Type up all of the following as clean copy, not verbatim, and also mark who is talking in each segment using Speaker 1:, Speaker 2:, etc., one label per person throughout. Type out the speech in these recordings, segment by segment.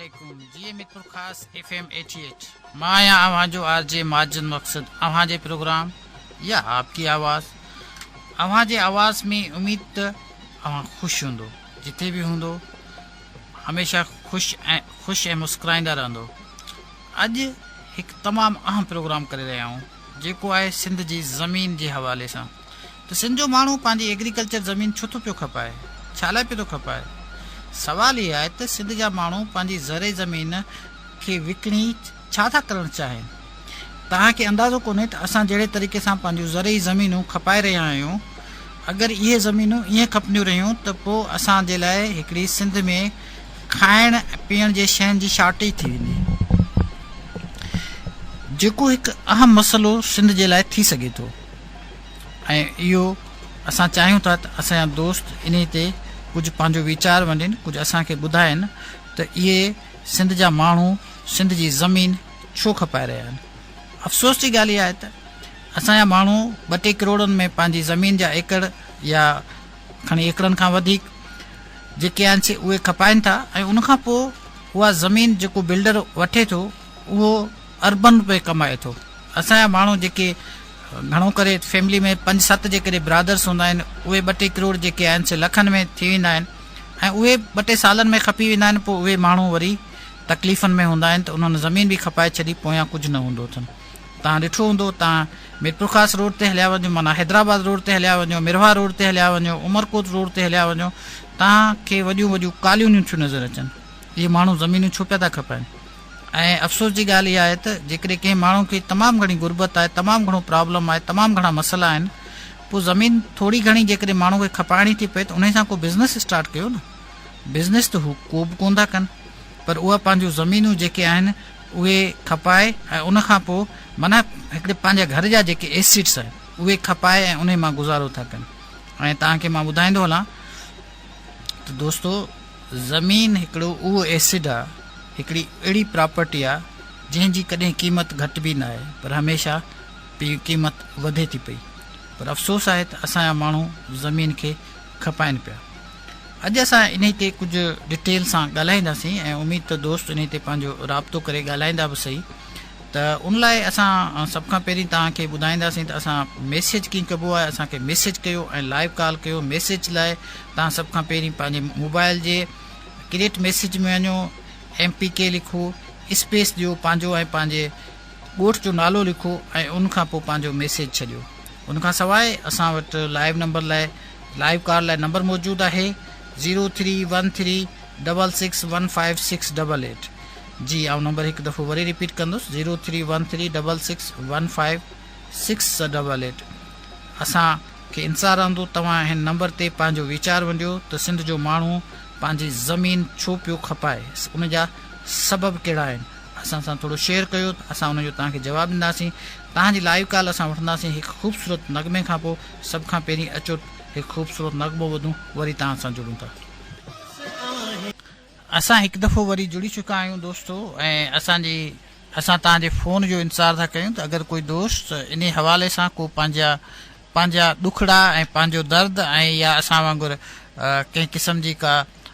Speaker 1: अस्सलामुअलैकुम जी मित्र खास FM 88 मां या आवाज जो आरजे माजिद मकसद आवाज प्रोग्राम या आपकी आवाज़ आवाज आवाज़ में उम्मीद खुश होंदो जिथे भी होंदो हमेशा खुश ए मुस्कुराइंदा रहंदो। अज एक तमाम अहम प्रोग्राम करे रहा हूँ जेको आहे सिंध जी ज़मीन के हवाले से। तो सिंध जो मानू पांजी एग्रीकल्चर ज़मीन छो तो पियो खपाए, छा लाइ पियो थो खपाए? सवाल ये है तो सिंध जा मानू पांजी ज़रे ज़मीन के विकणी छा था करण चाहें। तव्हांखे अंदाज़ो कोन्हे त असां जहिड़े तरीक़े सां पंहिंजूं ज़रई ज़मीनूं खपाए रहिया आहियूं। अगरि इहे ज़मीनूं ईअं खपंदियूं रहियूं त पोइ असांजे लाइ हिकिड़ी सिंध में खाइण पीअण जे शयुनि जी शॉर्टेज थी वेंदी, जेको हिकु अहम मसइलो सिंध जे लाइ थी सघे थो। ऐं इहो असां चाहियूं था त असांजा दोस्त इन ते कुझु पंहिंजो वीचार वञनि, कुझु असांखे ॿुधाइनि त इहे सिंध जा माण्हू सिंध जी ज़मीन छो खपाए रहिया आहिनि। अफ़सोस जी ॻाल्हि इहा आहे त असांजा माण्हू 2-3 करोड़नि में पंहिंजी ज़मीन जा एकड़ या खणी एकड़नि खां वधीक जेके आहिनि से उहे खपाइनि था ऐं उनखां पोइ उहा ज़मीन जेको बिल्डर वठे थो उहो अर्बन पे कमाए थो। असांजा माण्हू जेके घणो करे फैमिली में 5-7 जेकॾहिं ब्रादर्स हूंदा आहिनि उहे 2-3 करोड़ जेके आहिनि से लखनि में थी वेंदा आहिनि ऐं उहे 2-3 सालनि में खपी वेंदा आहिनि। पोइ उहे माण्हू वरी तकलीफ़ुनि में हूंदा आहिनि त उन्हनि ज़मीन बि खपाए छॾी, पोयां कुझु न हूंदो अथनि। तव्हां ॾिठो हूंदो, तव्हां मीरपुरखास रोड ते हलिया वञो, माना हैदराबाद रोड ते हलिया वञो, मिरवा रोड ते हलिया वञो, उमरकोट रोड ते हलिया वञो, तव्हांखे वॾियूं वॾियूं कालियूं थियूं नज़र अचनि। इहे माण्हू ज़मीनूं छो पिया था खपाइनि? ऐं अफ़सोस जी ॻाल्हि इहा आहे त जेकॾहिं कंहिं माण्हू खे तमामु घणी गुरबत आहे, तमामु घणो प्रॉब्लम आहे, तमामु घणा मसइला आहिनि, पोइ ज़मीन थोरी घणी जेकॾहिं माण्हू खे खपाइणी थी पए त उन सां को बिज़नेस स्टार्ट कयो न। बिज़नेस त हू को बि कोन था कनि, पर उहा पंहिंजूं ज़मीनूं जेके आहिनि उहे खपाए ऐं उनखां पोइ माना हिकिड़े पंहिंजे घर जा जेके एसिड्स आहिनि उहे खपाए ऐं उन मां गुज़ारो था कनि। ऐं तव्हांखे मां ॿुधाईंदो हलां त दोस्तो, ज़मीन हिकिड़ो उहो एसिड आहे, हिकिड़ी अहिड़ी प्रॉपर्टी आहे जंहिंजी कॾहिं क़ीमत घटि बि न आहे, पर हमेशह क़ीमत वधे थी पई। पर अफ़सोस आहे त असांजा माण्हू ज़मीन खे खपाइनि पिया। अॼु असां इन ते कुझु डिटेल सां ॻाल्हाईंदासीं ऐं उमेद त दोस्त इन ते पंहिंजो राब्तो करे ॻाल्हाईंदा बि सही। त उन लाइ असां सभ खां पहिरीं तव्हांखे ॿुधाईंदासीं त असां मैसेज कीअं कबो आहे। असांखे मैसेज कयो ऐं लाइव कॉल कयो। मैसेज लाइ तव्हां सभ खां पहिरीं पंहिंजे मोबाइल जे क्रिएट मैसेज में वञो, MPK लिखो, स्पेस ॾियो पंहिंजो ऐं पंहिंजे ॻोठ जो नालो लिखो ऐं उनखां पोइ पंहिंजो मैसेज छॾियो। उनखां सवाइ असां वटि लाइव नंबर लाइ लाइव कॉल लाइ नंबर मौजूदु आहे 0313661568। जी ऐं नंबर हिकु दफ़ो वरी रिपीट कंदुसि 0313661568। असांखे इंतज़ारु रहंदो तव्हां हिन नंबर ते पंहिंजो वीचार वंडियो त सिंध जो माण्हू पंहिंजी ज़मीन छो पियो खपाए, उन जा सबब कहिड़ा आहिनि। असां सां थोरो शेयर कयो, असां उनजो तव्हांखे जवाबु ॾींदासीं। तव्हांजी लाइव कॉल असां वठंदासीं हिकु ख़ूबसूरत नगमे खां पोइ। सभ खां पहिरीं अचो हिकु ख़ूबसूरत नगमो ॿुधूं, वरी तव्हां सां जुड़ूं था। असां हिकु दफ़ो वरी जुड़ी चुका आहियूं दोस्तो, ऐं असां तव्हांजे फ़ोन जो इंतज़ारु था कयूं त अगरि कोई दोस्त इन हवाले सां को पंहिंजा ॾुखड़ा ऐं पंहिंजो दर्द ऐं या असां वांगुरु कंहिं क़िस्म जी का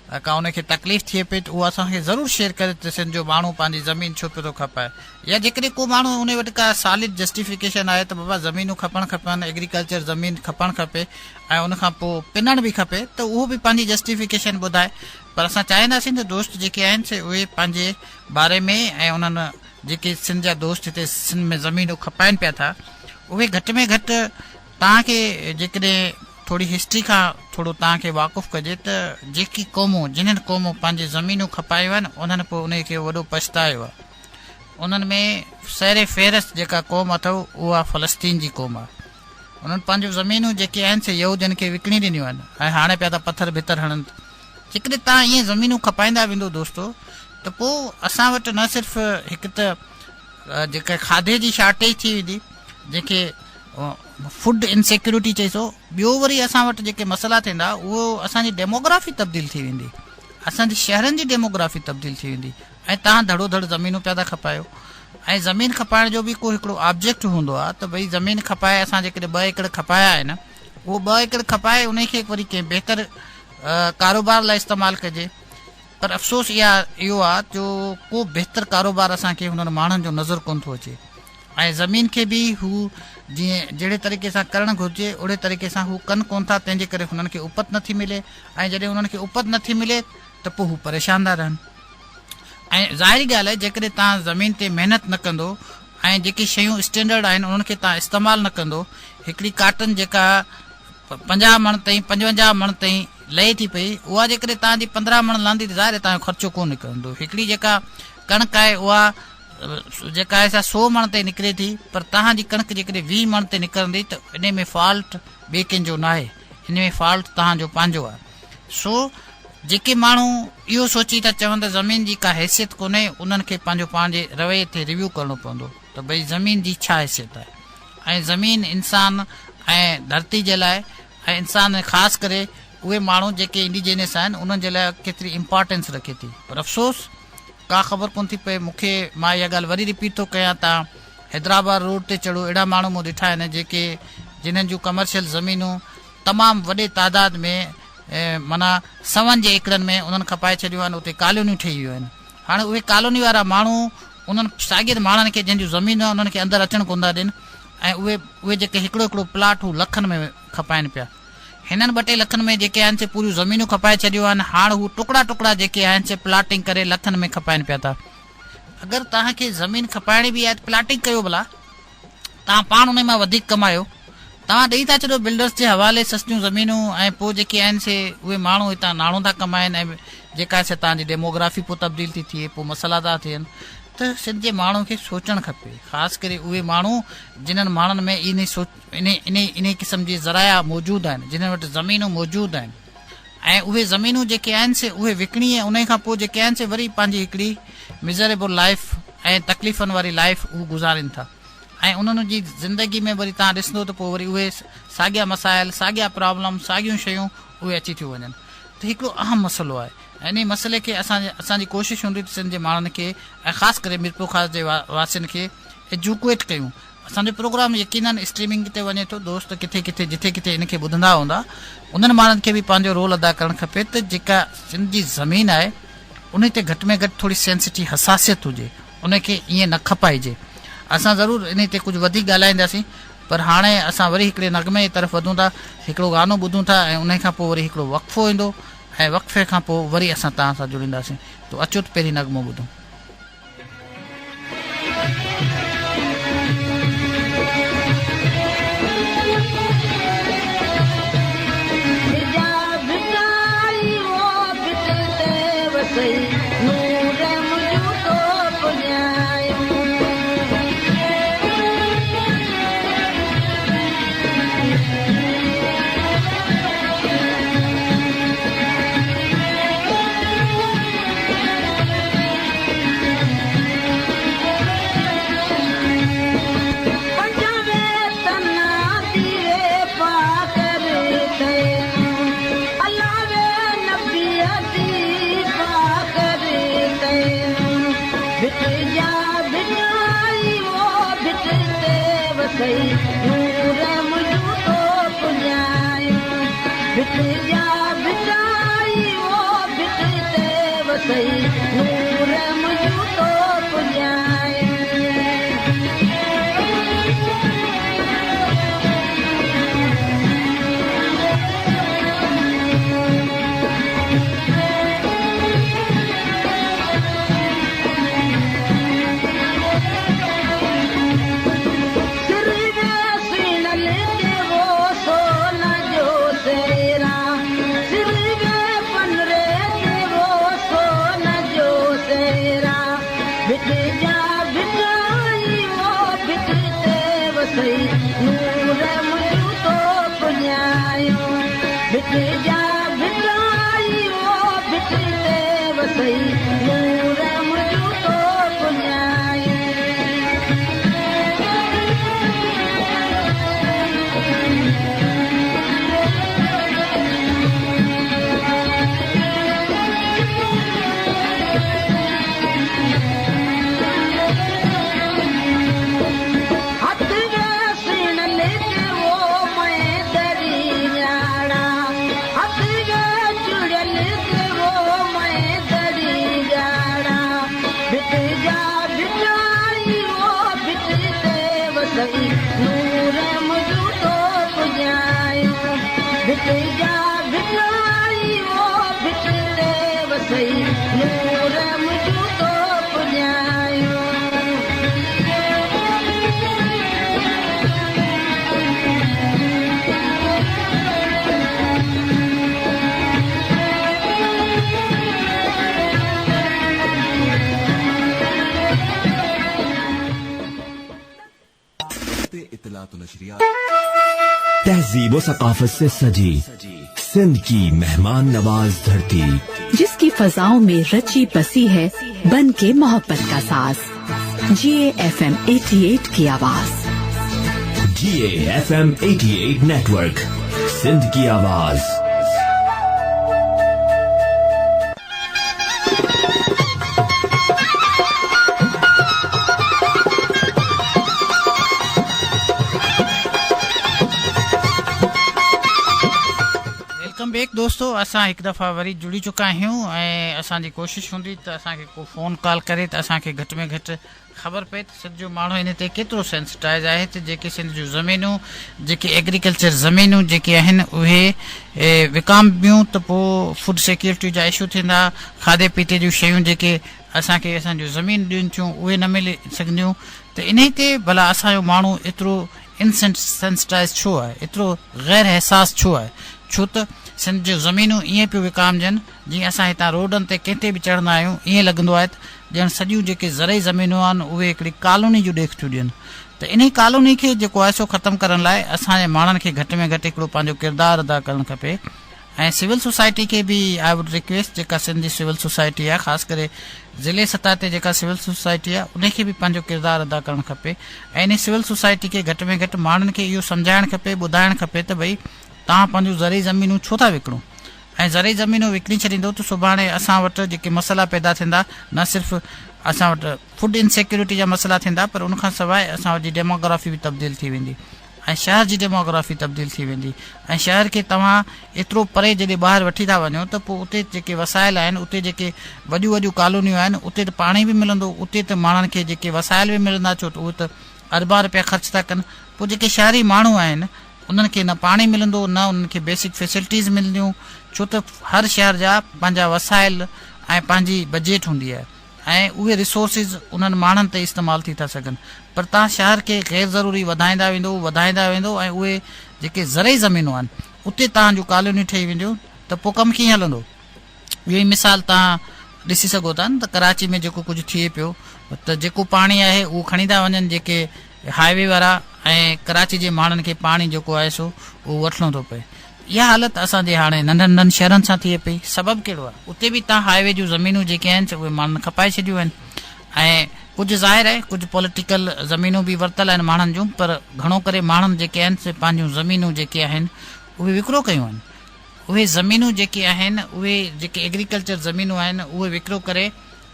Speaker 1: उनखे तकलीफ़ थिए पई त उहा असांखे ज़रूरु शेयर करे त सिंध जो माण्हू पंहिंजी ज़मीन छो पियो थो खपाए। या जेकॾहिं को माण्हू उन वटि का सॉलिड जस्टिफिकेशन आहे त बाबा ज़मीनूं खपनि, एग्रीकल्चर ज़मीन खपणु खपे ऐं उनखां पोइ पिनणु बि खपे, त उहो बि पंहिंजी जस्टिफिकेशन ॿुधाए। पर असां चाहींदासीं त दोस्त जेके आहिनि से उहे पंहिंजे बारे में ऐं उन्हनि जेके सिंध जा दोस्त हिते सिंध में ज़मीनूं खपाइनि पिया था उहे घटि में घटि तव्हांखे जेकॾहिं थोरी हिस्ट्री खां थोरो तव्हांखे वाक़ुफ़ु कजे त जेकी क़ौमूं जिन्हनि क़ौमूं पंहिंजी ज़मीनूं खपायूं आहिनि उन्हनि पोइ उनखे वॾो पछतायो आहे। उन्हनि में सैरे फ़हिरिस्त जेका क़ौम अथव उहा फ़लस्तीन जी क़ौम आहे। उन्हनि पंहिंजूं ज़मीनूं जेके आहिनि से यहूदियुनि खे विकिणी ॾिनियूं आहिनि ऐं हाणे पिया था पथर भितर हणनि। जेकॾहिं तव्हां ईअं ज़मीनूं खपाईंदा वेंदो दोस्तो त पोइ असां वटि न सिर्फ़ु हिकु त जेका खाधे जी शॉर्टेज थी वेंदी, जंहिंखे फूड इनसिक्योरिटी चई सो, ॿियो वरी असां वटि जेके मसइला थींदा उहो असांजी डेमोग्राफी तब्दील थी वेंदी, असांजी शहरनि जी डेमोग्राफी तब्दील थी वेंदी। ऐं तव्हां धड़ो धड़ ज़मीनूं पिया था खपायो ऐं ज़मीन खपाइण जो बि को हिकिड़ो ऑब्जेक्ट हूंदो आहे त भई ज़मीन खपाए। असां जेकॾहिं 2 एकड़ खपाया आहिनि, उहो 2 एकड़ खपाए उनखे वरी कंहिं बहितर कारोबार लाइ इस्तेमालु कजे। पर अफ़सोस इहो आहे जो को बहितर कारोबार असांखे हुननि माण्हुनि जो नज़र कोन थो अचे ऐं ज़मीन खे बि हू जीअं जहिड़े तरीक़े सां करणु घुरिजे ओड़े तरीक़े सां हू कनि कोन था, तंहिंजे करे हुननि खे उपत नथी मिले ऐं जॾहिं हुननि खे उपत नथी मिले त पोइ हू परेशान था रहनि। ऐं ज़ाहिरी ॻाल्हि आहे जेकॾहिं तव्हां ज़मीन ते महिनत न कंदो ऐं जेकी शयूं स्टैंडर्ड आहिनि उन्हनि खे तव्हां इस्तेमालु न कंदो, हिकिड़ी काटन जेका 50 मण ताईं 55 मण ताईं लहे थी पई, उहा जेकॾहिं तव्हांजी 15 मण लहंदी त ज़ाहिर तव्हांजो ख़र्चो कोन निकिरंदो। हिकिड़ी जेका कणिक आहे उहा जेका आहे सा 100 मण ते निकिरे थी, पर तव्हांजी कणिक जेकॾहिं 20 मण ते निकिरंदी त इन में फॉल्ट ॿिए कंहिंजो न आहे, इन में फॉल्ट तव्हांजो पंहिंजो आहे। सो जेके माण्हू इहो सोची था चवनि त ज़मीन जी का हैसियत कोन्हे, उन्हनि खे पंहिंजो पंहिंजे रवैये ते रिव्यू करणो पवंदो त भई ज़मीन जी छा हैसियत आहे ऐं ज़मीन इंसान ऐं धरती जे लाइ ऐं इंसान ख़ासि करे उहे माण्हू जेके इंडिजिनियस आहिनि उन्हनि जे लाइ केतिरी इम्पोर्टेंस रखे थी। पर अफ़सोस का ख़बर कोन थी पए मूंखे। मां इहा ॻाल्हि वरी रिपीट थो कयां, तव्हां हैदराबाद रोड ते चढ़ो, अहिड़ा माण्हू मूं ॾिठा आहिनि जेके जिन्हनि जूं कमर्शियल ज़मीनूं तमामु वॾे तादाद में माना 100 जे एकड़नि में उन्हनि खपाए छॾियूं आहिनि, उते कॉलोनियूं ठही वियूं आहिनि। हाणे उहे कॉलोनी वारा माण्हू उन्हनि शागिर्द माण्हुनि खे जंहिंजूं ज़मीन आहे उन्हनि खे अंदरि अचणु कोन था ॾियनि ऐं उहे जेके हिकिड़ो हिकिड़ो प्लाट हू लखनि में खपाइनि पिया। हिननि 2-3 लखनि में जेके आहिनि से पूरियूं ज़मीनूं खपाए छॾियूं आहिनि, हाणे हू टुकड़ा टुकड़ा जेके आहिनि से प्लाटिंग करे लखनि में खपाइनि पिया था। अगरि तव्हांखे ज़मीन खपाइणी बि आहे त प्लाटिंग कयो भला, तव्हां पाण उन मां वधीक कमायो, तव्हां ॾेई था छॾो बिल्डर्स जे हवाले सस्तियूं ज़मीनूं ऐं पोइ जेके आहिनि से उहे माण्हू हितां नाणो था कमाइनि ऐं जेका आहे तव्हांजी डेमोग्राफी पोइ तब्दील थी थिए, पोइ मसइला था थियनि। त सिंध जे माण्हुनि खे सोचणु खपे, ख़ासि करे उहे माण्हू जिन्हनि माण्हुनि में इन क़िस्म जी ज़राया मौजूदु आहिनि, जिन्हनि वटि ज़मीनूं मौजूदु आहिनि ऐं उहे ज़मीनूं जेके आहिनि से उहे विकिणी ऐं उन खां पोइ जेके आहिनि से वरी पंहिंजी हिकिड़ी मिज़रेबल लाइफ ऐं तकलीफ़ुनि वारी लाइफ उहे गुज़ारनि था ऐं उन्हनि जी ज़िंदगी में वरी तव्हां ॾिसंदो त पोइ वरी उहे साॻिया मसाइल, साॻिया प्रॉब्लम, साॻियूं शयूं उहे अची थियूं वञनि। त हिकिड़ो अहम मसइलो आहे ऐं इन मसइले खे असांजी कोशिशि हूंदी त सिंध जे माण्हुनि खे ऐं ख़ासि करे मीरपुर ख़ास जे वासियुनि खे एजुकेट कयूं। असांजो प्रोग्राम यकीननि स्ट्रीमिंग ते वञे थो, दोस्त किथे किथे जिथे किथे इनखे ॿुधंदा हूंदा, उन्हनि माण्हुनि खे बि पंहिंजो रोल अदा करणु खपे त जेका सिंध जी ज़मीन आहे उन ते घटि में घटि थोरी सेंसिटिव हसासियत हुजे, उनखे ईअं न खपाइजे। असां ज़रूरु इन ते कुझु वधीक ॻाल्हाईंदासीं, पर हाणे असां वरी हिकिड़े नगमे जी तरफ़ वधूं था, हिकिड़ो गानो ॿुधूं था ऐं उन खां पोइ वरी हिकिड़ो वक़फ़ो ईंदो ऐं वक़फ़े खां पोइ वरी असां तव्हां सां जुड़ींदासीं। त अचो त पहिरीं नगमो ॿुधूं।
Speaker 2: जुड़ियल वो मैं तहजीब व सकाफत से सजी सिंध की मेहमान नवाज धरती,
Speaker 3: जिसकी फजाओं में रची बसी है बन के मोहब्बत का साज। GAFM 88 की आवाज।
Speaker 2: GAFM 88 नेटवर्क, सिंध की आवाज।
Speaker 1: वेलकम बैक दोस्तों, असां हिकु दफ़ा वरी जुड़ी चुका आहियूं ऐं असांजी कोशिशि हूंदी त असांखे को फ़ोन कॉल करे त असांखे घटि में घटि ख़बर पए त सिंध जो माण्हू इन ते केतिरो सेंसिटाइज़ आहे त जेके सिंध जूं ज़मीनूं, जेके एग्रीकल्चर ज़मीनूं जेके आहिनि उहे विकामबियूं त पोइ फूड सिक्योरिटी जा इशू थींदा, खाधे पीते जूं शयूं जेके असांखे असांजूं ज़मीन ॾियनि थियूं उहे न मिली सघंदियूं। त इन ते भला असांजो माण्हू एतिरो इनसेंसिटाइज़ छो आहे, एतिरो ग़ैर एहसास छो आहे? छो त सिंध जूं ज़मीनूं ईअं पियूं विकामजनि जीअं असां हितां रोडनि ते कंहिं ते बि चढ़ंदा आहियूं ईअं लॻंदो आहे त ॼण सॼियूं जेके ज़रई ज़मीनूं आहिनि उहे हिकिड़ी कॉलोनी जूं ॾेख थियूं ॾियनि। त इन कॉलोनी खे जेको आहे सो ख़तमु करण लाइ असांजे माण्हुनि खे घटि में घटि हिकिड़ो पंहिंजो किरदारु अदा करणु खपे। ऐं सिविल सोसाइटी खे बि आई वुड रिक्वेस्ट, जेका सिंध जी सिविल सोसाइटी आहे, ख़ासि करे ज़िले सतह ते जेका सिविल सोसाइटी आहे उनखे बि पंहिंजो किरदारु अदा करणु खपे। ऐं इन सिविल सोसाइटी खे घटि में घटि माण्हुनि खे इहो सम्झाइणु खपे, ॿुधाइणु खपे त भई तव्हां पंहिंजूं ज़रई ज़मीनूं छो था विकिणो, ऐं ज़रई ज़मीनूं विकिणी छॾींदो त सुभाणे असां वटि जेके मसइला पैदा थींदा, न सिर्फ़ु असां वटि फूड इनसिक्योरिटी जा मसइला थींदा, पर उनखां सवाइ असां वटि डेमोग्राफी बि तब्दील थी वेंदी ऐं शहर जी डेमोग्राफी तब्दील थी वेंदी। ऐं शहर खे तव्हां एतिरो परे जॾहिं ॿाहिरि वठी था वञो त पोइ उते जेके वसाइल आहिनि, उते जेके वॾियूं वॾियूं कॉलोनियूं आहिनि, उते त पाणी बि मिलंदो, उते त माण्हुनि खे जेके वसाइल बि मिलंदा, छो त उहे त अरबा रुपया ख़र्च था कनि। पोइ जेके शहरी माण्हू आहिनि उन्हनि खे न पाणी मिलंदो, न उन्हनि खे बेसिक फैसिलिटीज़ मिलंदियूं, छो त हर शहर जा पंहिंजा वसाइल ऐं पंहिंजी बजट हूंदी आहे ऐं उहे रिसोर्सिस उन्हनि माण्हुनि ते इस्तेमालु थी था सघनि। पर तव्हां शहर खे ग़ैर ज़रूरी वधाईंदा वेंदो ऐं उहे जेके ज़रई ज़मीनूं आहिनि उते तव्हांजूं कॉलोनियूं ठही वेंदियूं, त पोइ कमु कीअं हलंदो? इहो ई मिसाल तव्हां ॾिसी सघो था न त कराची में जेको कुझु थिए पियो, त जेको पाणी आहे उहो खणी था वञनि जेके हाईवे वारा, ऐं कराची जे माण्हुनि खे पाणी जेको आहे सो उहो वठिणो थो पए। इहा हालत असांजे हाणे नंढनि नंढनि शहरनि सां थिए पई। सबबु कहिड़ो आहे? उते बि तव्हां हाईवे जूं ज़मीनूं जेके आहिनि उहे माण्हुनि खपाए छॾियूं आहिनि, ऐं कुझु ज़ाहिर आहे कुझु पॉलिटिकल ज़मीनूं बि वरितल आहिनि माण्हुनि जूं, पर घणो करे माण्हुनि जेके आहिनि से पंहिंजूं ज़मीनूं जेके आहिनि उहे विकिरो कयूं आहिनि। उहे ज़मीनूं जेके आहिनि, उहे जेके एग्रीकल्चर ज़मीनूं आहिनि, उहे विकिरो करे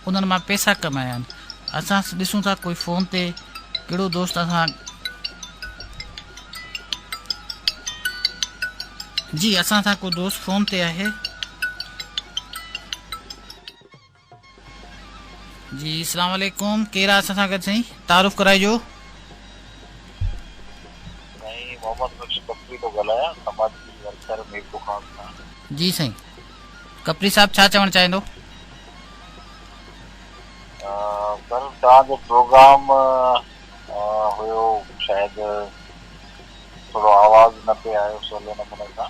Speaker 1: उन्हनि मां पैसा कमाया आहिनि। असां ॾिसूं था कोई फ़ोन ते कहिड़ो दोस्त असां जी असां सां को दोस्त फ़ोन ते आहे। जी अस्सलाम वालेकुम, केरु आहे असां सां गॾु साईं? तारुफ़ कराइजो। जी साईं, कपरी साहब छा चवणु चाहींदो?
Speaker 4: सर तव्हांजो प्रोग्राम हुयो, शायदि थोरो आवाज़ न पे आयो सवले नमूने सां।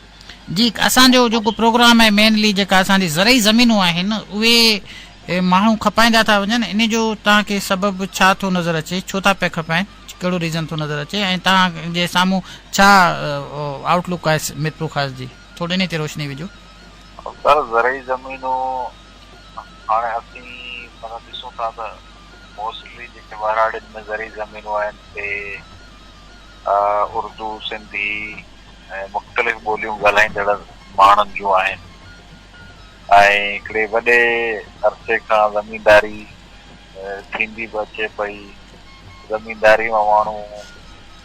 Speaker 1: जी असांजो जेको प्रोग्राम आहे मेनली जेका असांजी ज़रई ज़मीनूं आहिनि उहे माण्हू खपाईंदा था वञनि, इन जो तव्हांखे सबबु छा थो नज़र अचे, छो था पिया खपाइनि, कहिड़ो रीज़न थो नज़र अचे, ऐं तव्हांजे साम्हूं छा आउटलुक आहे मित्र ख़ासि जी? थोरी इन ते रोशनी विझो।
Speaker 4: सर ज़रई ज़मीनूं हाणे असीं मतिलबु ॾिसूं था त मोस्टली जेके वराड़ियुनि में ज़रई ज़मीनूं आहिनि से उर्दू, सिंधी ऐं मुख़्तलिफ़ ॿोलियूं ॻाल्हाईंदड़ माण्हुनि जूं आहिनि, ऐं हिकिड़े वॾे अरसे खां ज़मीनदारी थींदी बि अचे पई। ज़मीनदारी मां माण्हू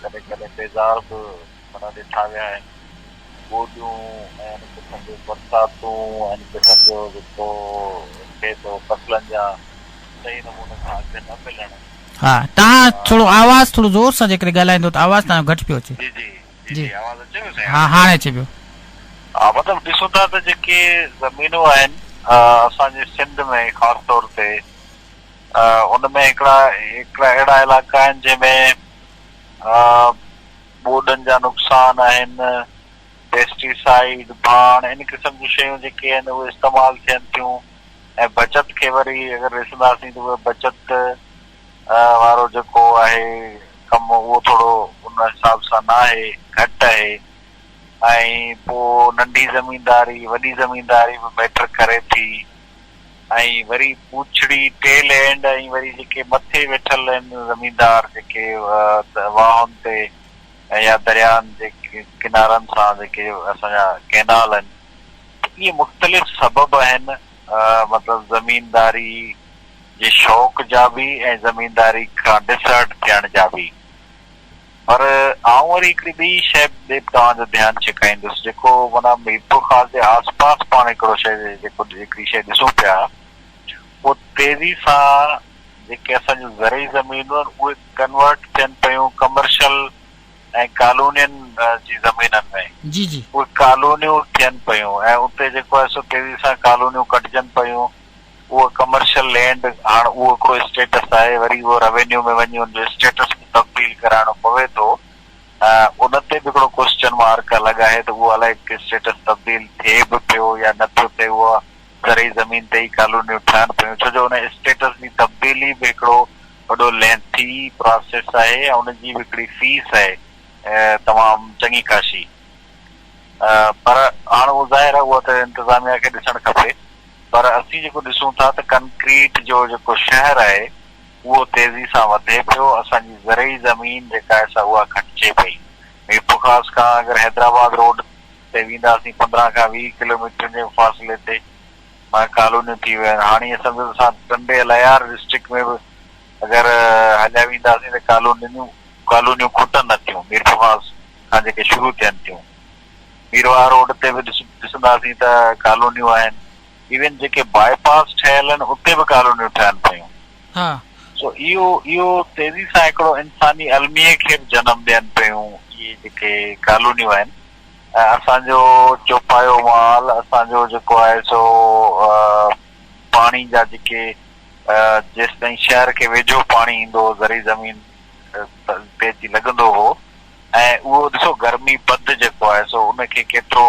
Speaker 4: कॾहिं कॾहिं बेज़ार बि माना ॾिठा विया आहिनि। ॿोलियूं ऐं हिन क़िस्म जो बरसातूं ऐं हिन क़िस्म जो जेको थिए थो फसलनि जा सही नमूने सां अॻिते न मिलण।
Speaker 1: हा, तव्हां थोरो आवाज़ थोरो ज़ोर सां जेकॾहिं ॻाल्हाईंदो त आवाज़ तव्हांजो घटि पियो अचे।
Speaker 4: जी जी जी आवाज़ अचे पियो?
Speaker 1: हा हाणे अचे पियो।
Speaker 4: हा मतिलबु ॾिसूं था त जेके ज़मीनूं आहिनि असांजे सिंध में ख़ासि तौर ते उनमें हिकिड़ा अहिड़ा इलाइक़ा आहिनि जंहिंमें ॿोॾनि जा नुक़सान आहिनि, पेस्टिसाइड, बाण, इन क़िस्म जूं शयूं जेके आहिनि उहे इस्तेमालु थियनि थियूं। ऐं बचत खे वरी अगरि ॾिसंदासीं त उहे बचत वारो जेको आहे कमु उहो थोरो उन हिसाब सां न आहे, घटि आहे। ऐं पोइ नंढी ज़मीनदारी वॾी ज़मीनदारी बि मैटर करे थी। ऐं वरी पूछड़ी टेल एंड ऐं वरी जेके मथे वेठल आहिनि ज़मीनदार जेके वाहुनि ते या दरियानि जे किनारनि सां जेके असांजा कैनाल आहिनि, इहे मुख़्तलिफ़ सबब आहिनि मतिलबु ज़मीनदारी जे शौक़ जा बि ऐं ज़मीनदारी खां डिसर्ट थियण जा बि। पर आउं वरी हिकिड़ी ॿी शइ ते तव्हांजो ध्यानु छिकाईंदुसि, जेको माना मीरपुर ख़ास जे आस पास पाण हिकिड़ो शइ जेको हिकिड़ी शइ ॾिसूं पिया, उहो तेज़ी सां जेके असांजूं ज़रई ज़मीनूं आहिनि उहे कन्वर्ट थियनि पियूं कमर्शियल ऐं कॉलोनियुनि जी ज़मीननि में।
Speaker 1: जी जी
Speaker 4: उहे कॉलोनियूं थियनि पियूं ऐं उते जेको आहे सो तेज़ी सां कॉलोनियूं कटिजनि पियूं। उहो कमर्शियल लैंड हाणे उहो हिकिड़ो स्टेटस आहे, वरी उहो रेवेन्यू में वञी उनजो स्टेटस तब्दील कराइणो पवे थो। उन ते बि हिकिड़ो क्वेश्चन मार्क लॻाए त उहो अलाए स्टेटस तब्दील थिए बि पियो या नथो थिए। उहा ज़रई ज़मीन ते ई कॉलोनियूं ठहनि पियूं, छो जो उन स्टेटस जी तब्दीली बि हिकिड़ो वॾो लेंथी प्रोसेस आहे ऐं उनजी बि हिकिड़ी फीस आहे तमामु चङी काशी। पर हाणे उहो ज़ाहिर आहे उहा त इंतिज़ामिया खे ॾिसणु खपे। पर असीं जेको ॾिसूं था त कंक्रीट जो जेको शहर आहे उहो तेज़ी सां वधे पियो। असांजी ज़रई ज़मीन जेका आहे सा उहा घटिजे पई। मीरपुर ख़ास खां अगरि हैदराबाद रोड ते वेंदासीं 15 खां 20 किलोमीटर जे फ़ासिले ते कॉलोनियूं थी वियूं आहिनि। हाणे सम्झो असां टंडे अलायार डिस्ट्रिक्ट में बि अगरि हलिया वेंदासीं त कॉलोनियूं खुटनि नथियूं। मीरपुर ख़ास खां जेके शुरू थियनि थियूं, मीरवा रोड ते बि ॾिसंदासीं त कॉलोनियूं आहिनि। इवन जेके बाईपास ठहियल आहिनि उते बि कॉलोनियूं ठहनि पियूं।
Speaker 1: हा
Speaker 4: सो इहो तेज़ी सां हिकिड़ो इंसानी अलमीअ खे बि जनम ॾियनि पियूं इहे जेके कॉलोनियूं आहिनि। ऐं असांजो चौपायो माल, असांजो जेको आहे सो पाणी जा जेके जेसि ताईं शहर खे वेझो पाणी ईंदो हो ज़रई ज़मीन ते अची लॻंदो हो। ऐं उहो ॾिसो गर्मी पद जेको आहे सो उनखे केतिरो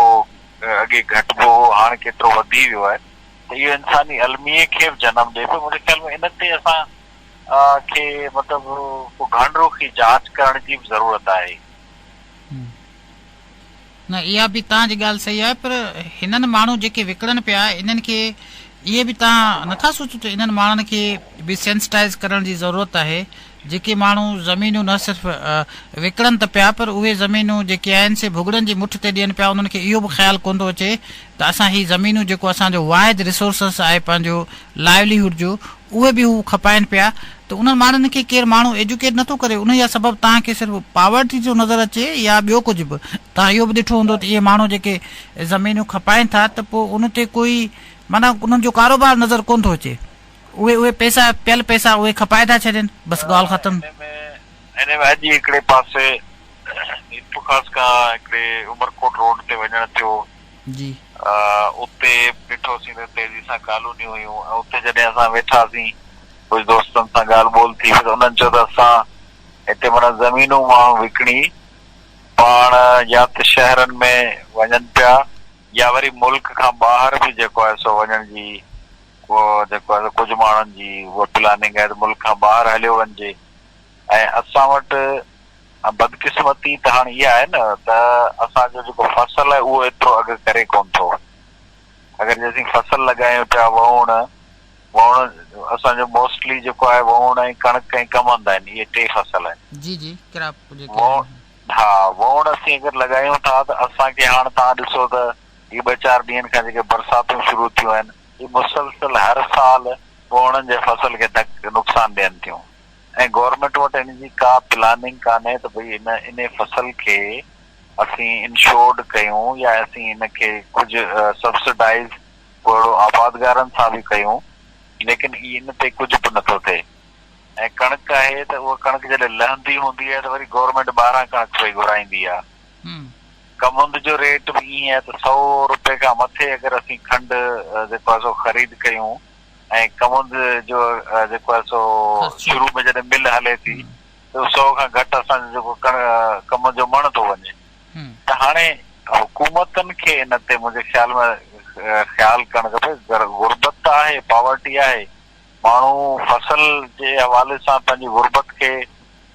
Speaker 4: अॻे घटिबो हो, हाणे केतिरो वधी वियो आहे। त इहो इंसानी अलमीअ खे बि जनम ॾिए पियो। मुंहिंजे ख़्याल में इन ते असां खे मतिलबु घण रुखी जांच करण जी बि ज़रूरत आहे।
Speaker 1: न इहा बि तव्हांजी ॻाल्हि सही आहे, पर हिननि माण्हू जेके विकिणनि पिया इन्हनि खे इहे बि तव्हां नथा सोचो त इन्हनि माण्हुनि खे बि सेंसिटाइज़ करण जी ज़रूरत आहे। जेके माण्हू ज़मीनूं न सिर्फ़ु विकिणनि त पिया, पर उहे ज़मीनूं जेके आहिनि से भुॻड़नि जी मुठि ते ॾियनि पिया। उन्हनि खे इहो बि ख़्यालु कोन थो अचे त असां हीअ ज़मीनूं जेको असांजो वाहिद रिसोर्सिस आहे पंहिंजो लाइवलीहुड जो, उहे बि हू खपाइनि पिया। त उन्हनि माण्हुनि खे केरु माण्हू एजुकेट नथो करे। उन जा सबबु तव्हांखे सिर्फ़ु पावर्टी जो नज़र अचे या ॿियो कुझु बि। तव्हां इहो बि ॾिठो हूंदो त इहे माण्हू जेके ज़मीनूं खपाइनि था त पोइ उन ते कोई माना उन्हनि जो कारोबार नज़र कोन थो अचे। उहे पैसा पियल पैसा उहे खपाए था छॾनि, बसि ॻाल्हि ख़तमु।
Speaker 4: हिन में अॼु हिकिड़े पासे मीरपुर ख़ास खां हिकिड़े उमरकोट रोड ते वञण थियो
Speaker 1: जी,
Speaker 4: उते ॾिठोसीं त तेज़ी सां कॉलोनियूं हुयूं। ऐं उते जॾहिं असां वेठासीं कुझु दोस्तनि सां ॻाल्हि ॿोल थी त उन्हनि चयो त असां हिते माना ज़मीनूं माण्हू विकिणी पाण या त शहरनि में वञनि पिया या वरी मुल्क खां ॿाहिरि बि जेको आहे सो वञण जी उहो जेको आहे कुझु माण्हुनि जी उहा प्लानिंग आहे त मुल्क खां ॿाहिरि हलियो वञिजे। ऐं असां वटि बदकिस्मती त हाणे इहा आहे न त असांजो जेको फसल आहे उहो एतिरो अघु करे कोन थो। अगरि जे असीं फसल लॻायूं पिया वहण असांजो मोस्टली जेको आहे वहण ऐं कणिक ऐं कमंद आहिनि, इहे टे फसल आहिनि।
Speaker 1: जी जी
Speaker 4: हा वहण असीं अगरि लॻायूं था त असांखे हाणे तव्हां ॾिसो त इहे 2-4 ॾींहंनि खां जेके बरसातूं शुरू थियूं आहिनि, इहे मुसलसल हर साल वहणनि जे फसल खे नुक़सान ॾियनि थियूं। ऐं गवर्नमेंट वटि हिन जी का प्लानिंग कान्हे त भई इन फसल खे असीं इंश्योर्ड कयूं या असीं इनखे कुझु सब्सिडाइज़ अहिड़ो आबादगारनि सां बि कयूं, लेकिन इन ते कुझु बि नथो थिए। ऐं कणिक आहे त उहा कणिक जॾहिं लहंदी हूंदी आहे त वरी गवर्नमेंट 12 कणिक पई घुराईंदी आहे। कमुंद जो रेट भी ईअं आहे त 100 रुपए खां मथे अगरि असीं खंडु जेको आहे सो ख़रीद कयूं ऐं कमुंद जो जेको आहे सो शुरू में जॾहिं मिल हले थी त 100 खां घटि असांजो जेको कम जो मण थो वञे। त हाणे हुकूमतनि खे इन ते मुंहिंजे ख़्याल में ख़्यालु करणु खपे। गुरबत त आहे, पॉवर्टी आहे, माण्हू फसल जे हवाले सां पंहिंजी गुरबत खे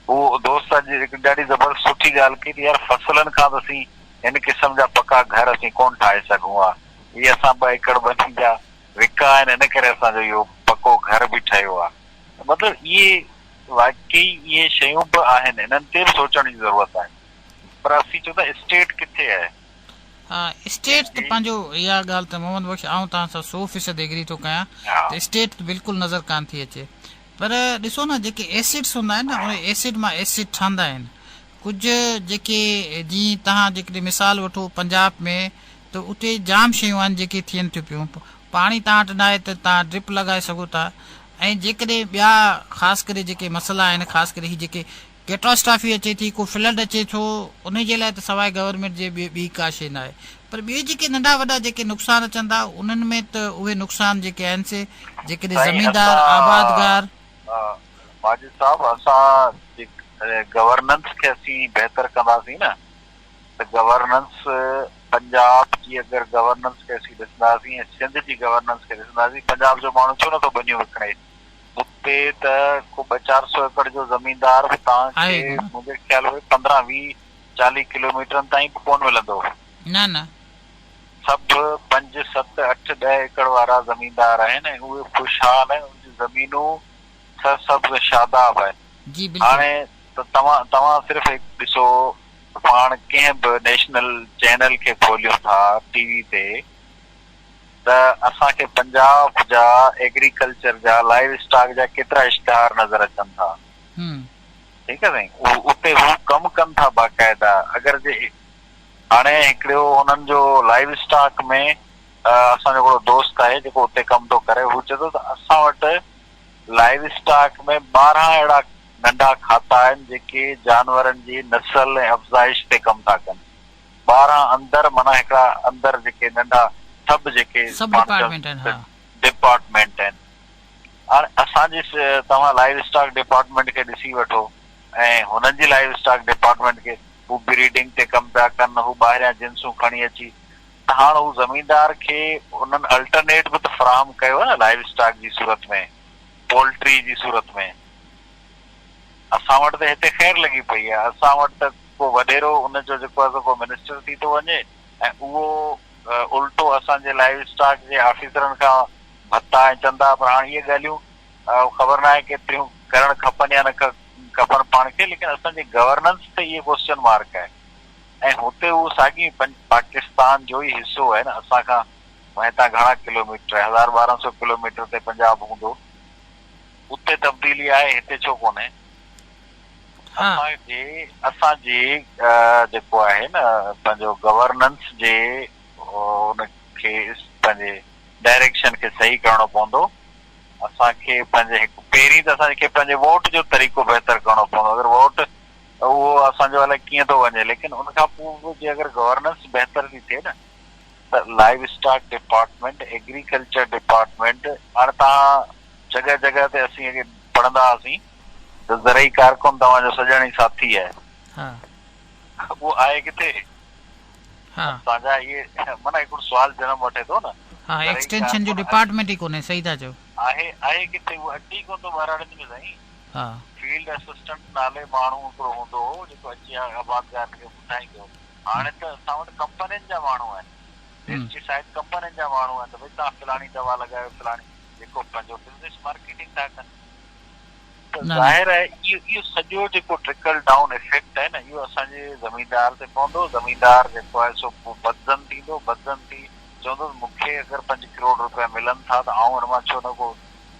Speaker 4: उहो दोस्त जी हिकु ॾाढी ज़बरदस्त सुठी ॻाल्हि कई यार फसलनि खां त असीं हिन क़िस्म जा पका घर असीं कोन ठाहे सघूं हा। इहे असां 2 एकड़ ॿनी जा विका आहिनि, हिन करे असांजो इहो पको घर बि ठहियो आहे। मतिलबु इहे वाकई इहे शयूं बि आहिनि, इन्हनि ते बि सोचण जी ज़रूरत आहे। पर असीं चऊं था स्टेट किथे आहे?
Speaker 1: हा, स्टेट त पंहिंजो इहा ॻाल्हि त मोहम्मद बख़्श आउं तव्हां सां 100% एग्री थो कयां त स्टेट बिल्कुलु नज़र कान थी अचे। पर ॾिसो न जेके एसिड्स हूंदा आहिनि न उन एसिड मां एसिड ठहंदा आहिनि। कुझु जेके जीअं तव्हां जेकॾहिं मिसाल वठो पंजाब में त उते जाम शयूं आहिनि जेके थियनि थियूं पियूं। पाणी तव्हां वटि न आहे त तव्हां ड्रिप लॻाए सघो था। ऐं जेकॾहिं ॿिया ख़ासि करे जेके मसइला आहिनि, ख़ासि करे हीअ जेके कैटास्ट्राफी अचे थी, को फ्लड अचे थो, उन जे लाइ त सवाइ गवर्नमेंट जे ॿी का शइ न आहे। पर ॿिए जेके नंढा वॾा जेके नुक़सान अचनि था उन्हनि में त उहे नुक़सान जेके आहिनि से जेकॾहिं ज़मीनदार आबादगार
Speaker 4: माजिद साहब असां गवर्नेंस खे असीं बहितर कंदासीं न त गवर्नेंस पंजाब जी अगरि गवर्नेंस खे असीं ॾिसंदासीं ऐं सिंध जी गवर्नेंस खे ॾिसंदासीं, पंजाब जो माण्हू छो नथो बनियूं विकिणे? उते त को 200-400 एकड़ जो ज़मीनदार बि तव्हांखे मुंहिंजे ख़्याल में 15-20-40 किलोमीटरनि ताईं बि कोन मिलंदो। न सभु 5-7-8-10 एकड़ वारा ज़मीनदार आहिनि ऐं उहे ख़ुशहाल आहिनि, उनजी ज़मीनूं सभु शादाब आहिनि। हाणे त तव्हां सिर्फ़ु ॾिसो पाण कंहिं बि नेशनल चैनल खे खोलियूं था टीवी ते त असांखे पंजाब जा एग्रीकल्चर जा लाइव स्टॉक जा केतिरा इश्तिहार नज़र अचनि था। ठीकु आहे साईं, उते हू कमु कनि था बाक़ाइदा। अगरि जे हाणे हिकिड़ो हुननि जो लाइव स्टॉक में असांजो हिकिड़ो दोस्त आहे जेको उते कमु थो करे, हू चए थो त असां वटि लाइव स्टॉक में 12 अहिड़ा नंढा खाता आहिनि जेके जानवरनि जी नस्ल ऐं अफ़ज़ाइश ते कमु था कनि। 12 अंदरि माना हिकिड़ा अंदरि जेके नंढा सभु जेके डिपार्टमेंट आहिनि। हाणे असांजी तव्हां लाइव स्टॉक डिपार्टमेंट खे ॾिसी वठो ऐं हुननि जी लाइव स्टॉक डिपार्टमेंट खे हू ब्रीडिंग ते कमु पिया कनि, हू ॿाहिरियां जिन्सूं खणी अची त हाणे हू ज़मीनदार खे उन्हनि अल्टरनेट बि त फराहम कयो न लाइव स्टॉक जी सूरत में, पोल्ट्री जी सूरत में। असां वटि त हिते ख़ैर लॻी पई आहे, असां वटि त को वॾेरो उनजो जेको आहे को मिनिस्टर थी थो वञे ऐं उहो उल्टो असांजे लाइव स्टॉक जे ऑफिसरनि खां भत्ता ऐं चंदा। पर हाणे इहे ॻाल्हियूं ख़बर न आहे केतिरियूं करणु खपनि या न खपनि पाण खे, लेकिन असांजी गवर्नेंस ते इहे क्वेश्चन मार्क आहे। ऐं हुते उहो साॻी पाकिस्तान जो ई हिसो आहे न, असांखां हितां घणा किलोमीटर 1000-1200 किलोमीटर ते पंजाब हूंदो, उते तब्दीली आहे, हिते छो कोन्हे? असांजे जेको आहे न पंहिंजो गवर्नेंस जे उनखे पंहिंजे डायरेक्शन खे सही करणो पवंदो। असांखे पंहिंजे हिकु पहिरीं त असांखे पंहिंजे वोट जो तरीक़ो बहितर करणो पवंदो। अगरि वोट उहो असांजो अलाए कीअं थो वञे, लेकिन उनखां पोइ जे अगरि गवर्नेंस बहितर थी थिए न त live stock department, agriculture department, हाणे तव्हां जॻह जॻह ते असीं पढ़ंदा हुआसीं त ज़रई कारकुन तव्हांजो सॼण ई साथी आहे, उहो आहे किथे? असांजा इहे माना हिकिड़ो सुवाल जनम वठे थो न।
Speaker 1: एक्सटेंशन जो डिपार्टमेंट ई कोन्हे, सही था चओ।
Speaker 4: आहे किथे? उहो अची कोन थो ॿारनि में साईं। फील्ड असिस्टेंट नाले माण्हू हिकिड़ो हूंदो हो जेको अची आबादगार खे ॿुधाईंदो। हाणे त असां वटि कंपनियुनि जा माण्हू आहिनि, पेस्टिसाइड कंपनियुनि जा माण्हू आहिनि त भई तव्हां फलाणी दवा लॻायो, फलाणी जेको पंहिंजो बिज़नेस मार्केटिंग था कनि। ज़ाहिर आहे इहो सॼो जेको ट्रिकल डाउन इफेक्ट आहे न, इहो असांजे ज़मीनदार ते पवंदो। ज़मीनदार जेको आहे सो बदज़न थींदो, बदज़न थी चवंदो मूंखे अगरि 5 करोड़ रुपया मिलनि था त आउं हुन मां छो न को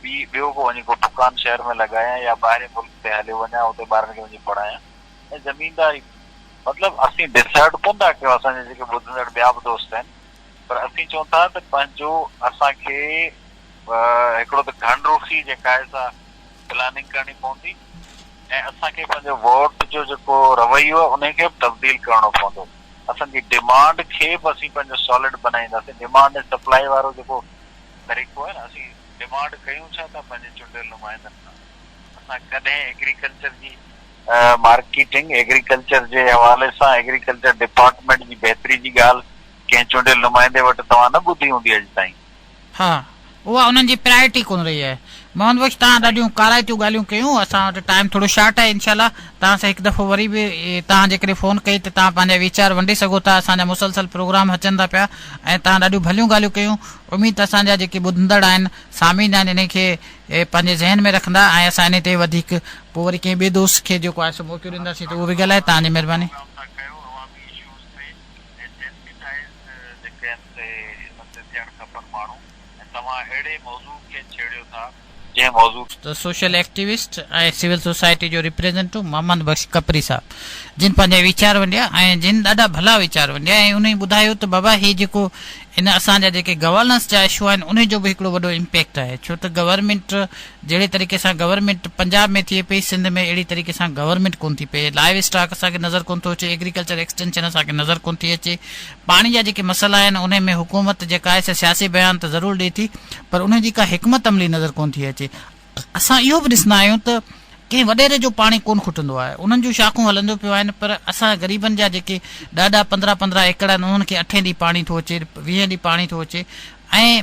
Speaker 4: ॿियो को वञी को दुकान शहर में लॻायां या ॿाहिरि मुल्क ते हलियो वञा, हुते ॿारनि खे वञी पढ़ायां। ऐं ज़मीनदारी मतिलबु असीं डिसाइड कोन था कयूं, असांजे जेके ॿुधंदड़ ॿिया बि दोस्त आहिनि, पर असीं चऊं था त पंहिंजो असांखे हिकिड़ो त घनरूखी जेका आहे सा प्लानिंग करणी पवंदी ऐं असांखे पंहिंजो वोट जो जेको रवैयो आहे उनखे बि तब्दील करणो पवंदो। असांजी डिमांड खे बि असीं पंहिंजो सॉलिड बनाईंदासीं। डिमांड ऐं सप्लाई वारो जेको तरीक़ो आहे न, असीं डिमांड कयूं छा था पंहिंजे चूंडियल नुमाइंदनि सां। असां कॾहिं एग्रीकल्चर जी मार्केटिंग, एग्रीकल्चर जे हवाले सां एग्रीकल्चर डिपार्टमेंट जी बहितरी जी ॻाल्हि कंहिं चूंडियल नुमाइंदे वटि तव्हां न ॿुधी हूंदी अॼु ताईं।
Speaker 1: हा, उहा उन्हनि जी प्रायोरिटी कोन रही आहे। मोहन बख्श, तव्हां ॾाढियूं काराइतियूं ॻाल्हियूं कयूं। असां वटि टाइम थोरो शॉर्ट आहे। इनशाला तव्हां सां हिकु दफ़ो वरी बि तव्हां जेकॾहिं फ़ोन कई त तव्हां पंहिंजा वीचार वंडे सघो था। असांजा मुसलसल प्रोग्राम अचनि था पिया ऐं तव्हां ॾाढियूं भलियूं ॻाल्हियूं कयूं। उमेद असांजा जेके ॿुधंदड़ आहिनि, सामीन आहिनि, इन खे पंहिंजे ज़हन में रखंदा ऐं असां इन ते वधीक पोइ वरी कंहिं ॿिए दोस्त खे जेको आहे सो मौक़ो ॾींदासीं त उहो बि ॻाल्हाए। तव्हांजी महिरबानी। तो सोशल एक्टिविस्ट ऐं सिविल सोसाइटी जो रिप्रेजेंटेटिव मोहम्मद बख्श कपरी साहब, जिन पंहिंजा वीचार वंडिया ऐं जिन ॾाढा भला वीचार वंडिया ऐं उन ॿुधायो त बाबा ही जेको इन असांजा जेके गवर्नेंस जा इशू आहिनि उन जो बि हिकिड़ो वॾो इम्पैक्ट आहे। छो त गवर्नमेंट जहिड़े तरीक़े सां गवर्नमेंट पंजाब में थिए पई, सिंध में अहिड़ी तरीक़े सां गवर्नमेंट कोन थी पई। लाइव स्टॉक असांखे नज़र कोन थो अचे, एग्रीकल्चर एक्सटेंशन असांखे नज़र कोन थी अचे। पाणी जा जेके मसइला आहिनि उन में हुकूमत जेका आहे सियासी बयान त ज़रूरु ॾिए थी, पर उन जी का हिकमत अमली नज़र कोन थी अचे। असां इहो बि ॾिसंदा आहियूं त कंहिं वॾेरे जो पाणी कोन खुटंदो आहे, उन्हनि जूं शाखूं हलंदो पियो आहिनि, पर असां ग़रीबनि जा जेके ॾाढा 15-15 एकड़ आहिनि उन्हनि खे 8 ॾींहं पाणी थो अचे, 20 ॾींहं पाणी थो अचे ऐं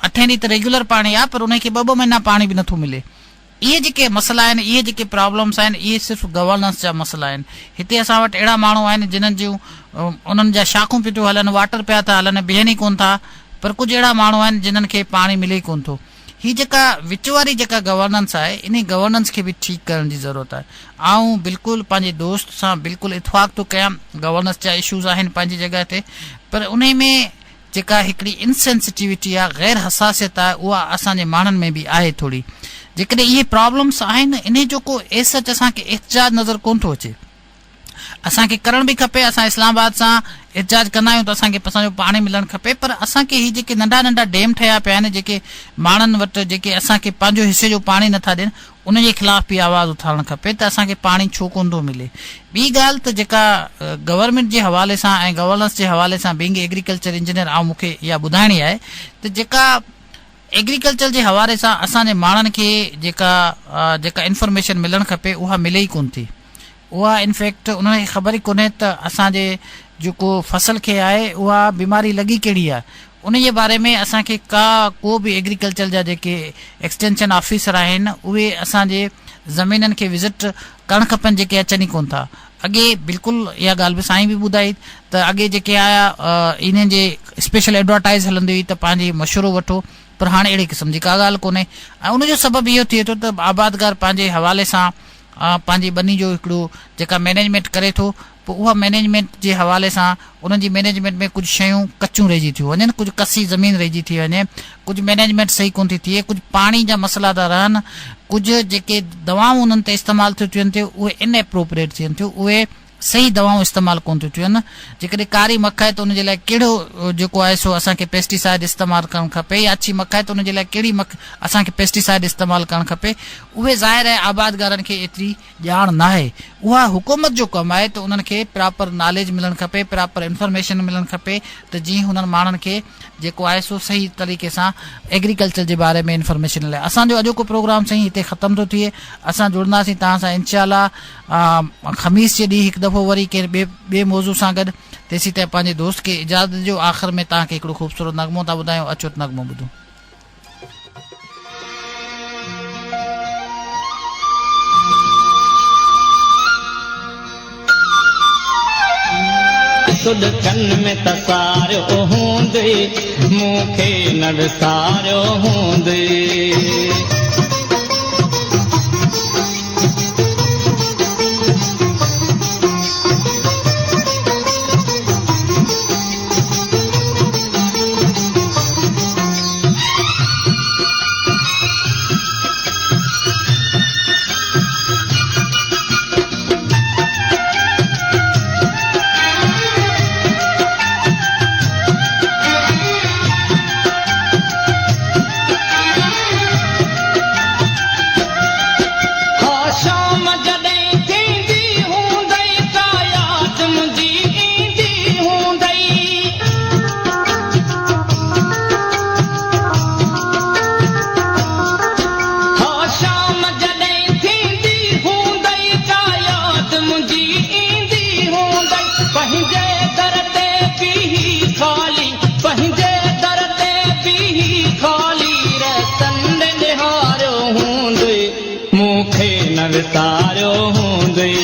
Speaker 1: 8 ॾींहं त रेगुलर पाणी आहे, पर उनखे 2-2 महीना पाणी बि नथो मिले। इहे जेके मसइला आहिनि, इहे जेके प्रॉब्लम्स आहिनि, इहे सिर्फ़ु गवर्नेंस जा मसइला आहिनि। हिते असां वटि अहिड़ा माण्हू आहिनि जिन्हनि जूं उन्हनि जा शाखूं पिया थियूं हलनि, वाटर पिया था हलनि, बीहनि ई कोन था, पर कुझु अहिड़ा माण्हू आहिनि जिन्हनि खे पाणी मिले ई कोन थो। ही जेका विच वारी जेका गवर्नेंस आहे, इन गवर्नेंस खे बि ठीकु करण जी ज़रूरत आहे। ऐं बिल्कुलु पंहिंजे दोस्त सां बिल्कुलु इतफ़ाक़ थो कयां, गवर्नेंस जा इशूज़ आहिनि पंहिंजी जॻह ते, पर उन में जेका हिकिड़ी इनसेंसिटिविटी आहे, गैर हसासियत आहे, उहा असांजे माण्हुनि में बि आहे थोरी। जेकॾहिं इहे प्रॉब्लम्स आहिनि, इन जो को एसच असांखे एहतिजाज नज़र कोन थो अचे। असांखे करणु बि खपे, असां इस्लामाबाद सां एहतिजाज कंदा आहियूं त असांखे असांजो पाणी मिलणु खपे, पर असांखे ही जेके नंढा नंढा डैम ठहिया पिया आहिनि, जेके माण्हुनि वटि जेके असांखे पंहिंजो हिसे जो पाणी नथा ॾियनि, उन जे ख़िलाफ़ बि आवाज़ उथारणु खपे त असांखे पाणी छो कोन थो मिले। ॿी ॻाल्हि त जेका गवर्नमेंट जे हवाले सां ऐं गवर्नेंस जे हवाले सां बीइंग एग्रीकल्चर इंजीनियर ऐं मूंखे इहा ॿुधाइणी आहे त जेका एग्रीकल्चर जे हवाले सां असांजे माण्हुनि खे जेका इंफॉर्मेशन मिलणु खपे उहा मिले ई कोन थी। उहा इनफैक्ट उन्हनि खे ख़बर ई कोन्हे त असांजे जेको फसल खे आहे उहा बीमारी लॻी कहिड़ी आहे, उन जे बारे में असांखे को बि एग्रीकल्चर जा जेके एक्सटेंशन ऑफिसर आहिनि उहे असांजे ज़मीननि खे विज़िट करणु खपनि, जेके अचनि ई कोन था। अॻे बिल्कुलु इहा ॻाल्हि बि साईं बि ॿुधाई त अॻे जेके आया इन्हनि जे स्पेशल एडवर्टाइज़ हलंदी हुई त पंहिंजी मशवरो वठो, पर हाणे अहिड़ी क़िस्म जी का ॻाल्हि कोन्हे। ऐं उनजो सबबु इहो थिए थो त आबादगार पंहिंजे हवाले सां पंहिंजी ॿनी जो हिकिड़ो जेका मैनेजमेंट करे थो, पोइ उहा मैनेजमेंट जे हवाले सां उन्हनि जी मैनेजमेंट में कुझु शयूं कचूं रहिजी थियूं वञनि, कुझु कसी ज़मीन रहिजी थी वञे, कुझु मैनेजमेंट सही कोन थी थिए, कुझु पाणी जा मसइला था रहनि, कुझु जेके दवाऊं उन्हनि ते इस्तेमालु थियूं थियनि थियूं उहे इनएप्रोप्रिएट थियनि थियूं, उहे सही दवाऊं इस्तेमालु कोन थियूं थियनि। जेकॾहिं कारी मख आहे त उनजे लाइ कहिड़ो जेको आहे सो असांखे पेस्टिसाइड इस्तेमालु करणु खपे, या अछी मख आहे त उनजे लाइ कहिड़ी असांखे पेस्टिसाइड इस्तेमालु करणु खपे, उहे ज़ाहिर आहे आबादगारनि खे एतिरी ॼाण न आहे। उहा हुकूमत जो कमु आहे त उन्हनि खे प्रॉपर नॉलेज मिलणु खपे, प्रॉपर इंफॉर्मेशन मिलणु खपे, त जीअं हुननि माण्हुनि खे जेको आहे सो सही तरीक़े सां एग्रीकल्चर जे बारे में इंफॉर्मेशन मिले। असांजो अॼोको प्रोग्राम साईं हिते ख़तमु थो थिए। असां जुड़ंदासीं तव्हां सां इंशाअल्लाह ख़मीस जे ॾींहुं हिकु दफ़ो वरी कंहिं ॿिए मौज़ू सां गॾु। तेसीं ताईं पंहिंजे दोस्त खे इजाज़त ॾिजो। आख़िर में तव्हांखे हिकिड़ो ख़ूबसूरत नगमो था ॿुधायूं, अचो त नगमो ॿुधो।
Speaker 5: सुॾकन में तसारियो हूंदे, मूंखे न विसारियो हूंदे। न विसारियो हूंदई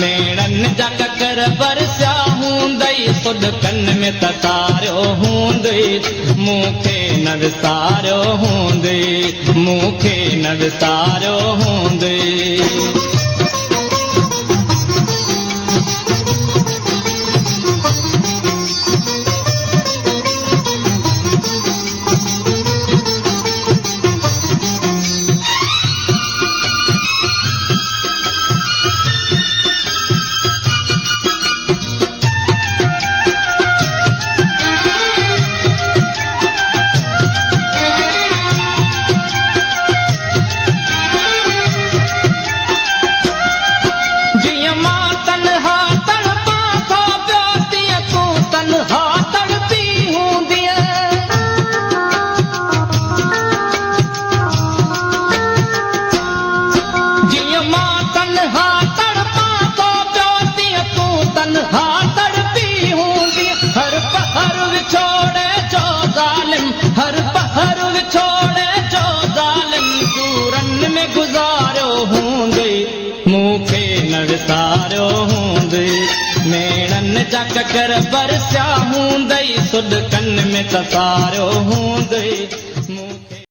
Speaker 5: नेणनि जा ककर बरसिया हूंदई सुॾकनि में तसारियो हूंदई मूंखे न विसारियो हूंदई मूंखे न विसारियो हूंदई हर पहर विछोड़े जो ज़ालिम सूरन में गुज़ारियो हूंदई मूंखे न विसारियो हूंदई नेणनि जा ककर बरसिया हूंदई सुॾकनि में तसारियो हूंदई मूंखे